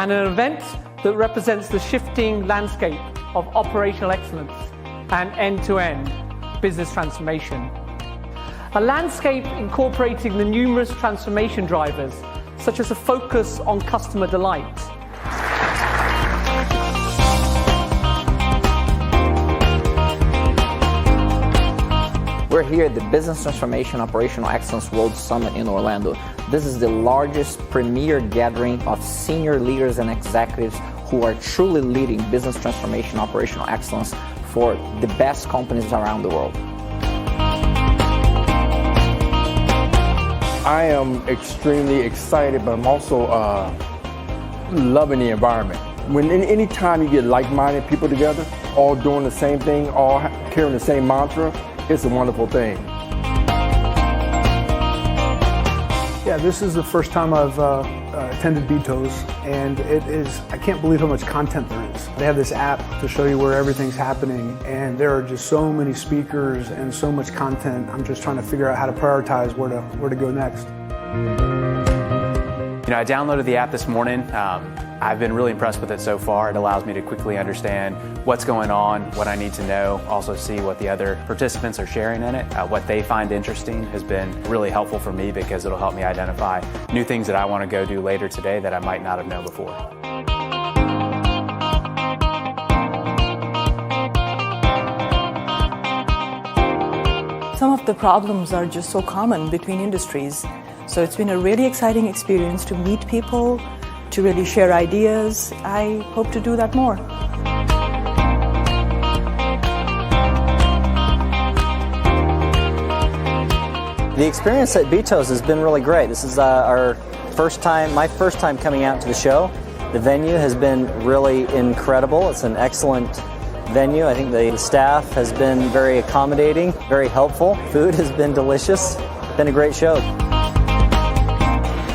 and an event that represents the shifting landscape of operational excellence and end-to-end business transformation. A landscape incorporating the numerous transformation drivers, such as a focus on customer delight. We're here at the Business Transformation Operational Excellence World Summit in Orlando. This is the largest premier gathering of senior leaders and executives who are truly leading business transformation operational excellence for the best companies around the world. I am extremely excited, but I'm also loving the environment. Any time you get like-minded people together, all doing the same thing, all carrying the same mantra, it's a wonderful thing. Yeah, this is the first time I've attended BTOES, and I can't believe how much content there is. They have this app to show you where everything's happening, and there are just so many speakers and so much content. I'm just trying to figure out how to prioritize where to go next. I downloaded the app this morning. I've been really impressed with it so far. It allows me to quickly understand what's going on, what I need to know, also see what the other participants are sharing in it. What they find interesting has been really helpful for me because it'll help me identify new things that I want to go do later today that I might not have known before. Some of the problems are just so common between industries. So it's been a really exciting experience to meet people, to really share ideas. I hope to do that more. The experience at BTOES has been really great. This is my first time coming out to the show. The venue has been really incredible. It's an excellent venue. I think the staff has been very accommodating, very helpful. Food has been delicious. It's been a great show.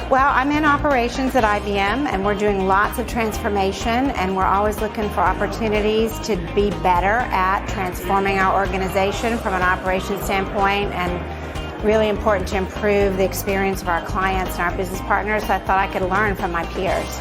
Well, I'm in operations at IBM, and we're doing lots of transformation, and we're always looking for opportunities to be better at transforming our organization from an operations standpoint, and really important to improve the experience of our clients and our business partners. So I thought I could learn from my peers.